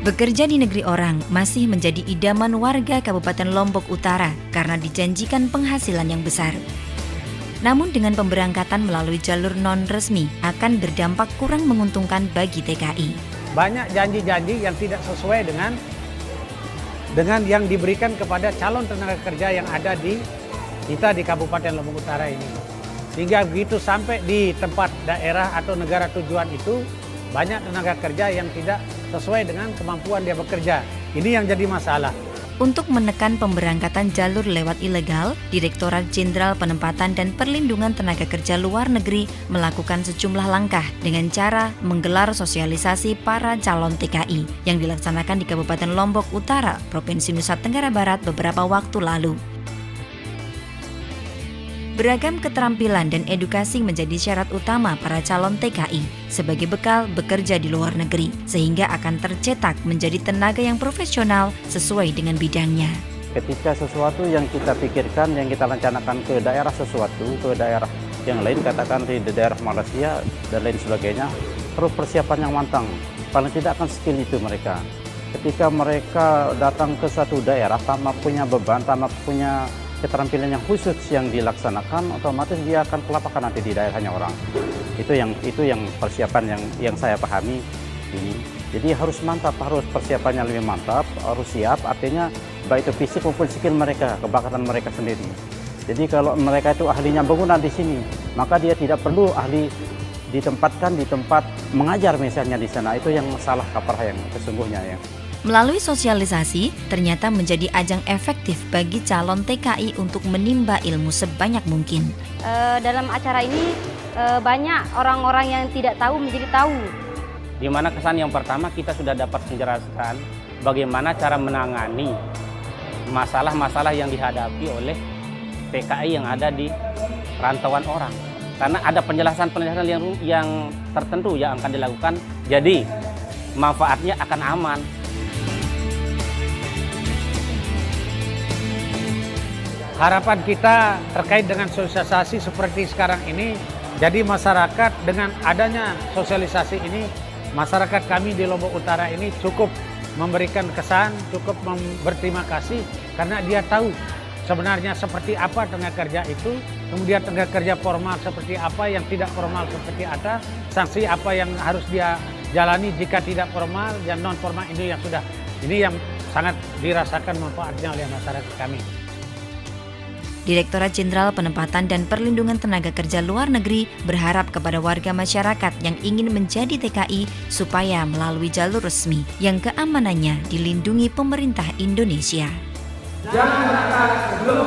Bekerja di negeri orang masih menjadi idaman warga Kabupaten Lombok Utara karena dijanjikan penghasilan yang besar. Namun dengan pemberangkatan melalui jalur non-resmi akan berdampak kurang menguntungkan bagi TKI. Banyak janji-janji yang tidak sesuai dengan yang diberikan kepada calon tenaga kerja yang ada di kita di Kabupaten Lombok Utara ini. Sehingga begitu sampai di tempat daerah atau negara tujuan itu, banyak tenaga kerja yang tidak sesuai dengan kemampuan dia bekerja. Ini yang jadi masalah. Untuk menekan pemberangkatan jalur lewat ilegal, Direktorat Jenderal Penempatan dan Perlindungan Tenaga Kerja Luar Negeri melakukan sejumlah langkah dengan cara menggelar sosialisasi para calon TKI yang dilaksanakan di Kabupaten Lombok Utara, Provinsi Nusa Tenggara Barat beberapa waktu lalu. Beragam keterampilan dan edukasi menjadi syarat utama para calon TKI sebagai bekal bekerja di luar negeri, sehingga akan tercetak menjadi tenaga yang profesional sesuai dengan bidangnya. Ketika sesuatu yang kita pikirkan, yang kita rencanakan ke daerah sesuatu, ke daerah yang lain, katakan di daerah Malaysia dan lain sebagainya, perlu persiapan yang matang. Paling tidak akan skill itu mereka. Ketika mereka datang ke suatu daerah tanpa punya beban, tanpa punya keterampilan yang khusus yang dilaksanakan, otomatis dia akan kelapakan nanti di daerahnya orang. Itu yang persiapan yang saya pahami ini. Jadi harus mantap, harus persiapannya lebih mantap, harus siap, artinya baik itu fisik maupun skill mereka, kebakatan mereka sendiri. Jadi kalau mereka itu ahlinya bangunan di sini, maka dia tidak perlu ahli ditempatkan di tempat mengajar misalnya di sana. Itu yang salah kaprah yang sesungguhnya ya. Melalui sosialisasi, ternyata menjadi ajang efektif bagi calon TKI untuk menimba ilmu sebanyak mungkin. Dalam acara ini banyak orang-orang yang tidak tahu menjadi tahu. Di mana kesan yang pertama kita sudah dapat menjelaskan bagaimana cara menangani masalah-masalah yang dihadapi oleh TKI yang ada di rantauan orang. Karena ada penjelasan-penjelasan yang tertentu yang akan dilakukan, jadi manfaatnya akan aman. Harapan kita terkait dengan sosialisasi seperti sekarang ini, jadi masyarakat dengan adanya sosialisasi ini, masyarakat kami di Lombok Utara ini cukup memberikan kesan, cukup berterima kasih karena dia tahu sebenarnya seperti apa tenaga kerja itu, kemudian tenaga kerja formal seperti apa, yang tidak formal seperti apa, sanksi apa yang harus dia jalani jika tidak formal dan non formal ini yang sangat dirasakan manfaatnya oleh masyarakat kami. Direktorat Jenderal Penempatan dan Perlindungan Tenaga Kerja Luar Negeri berharap kepada warga masyarakat yang ingin menjadi TKI supaya melalui jalur resmi yang keamanannya dilindungi pemerintah Indonesia. Jangan nakal sebelum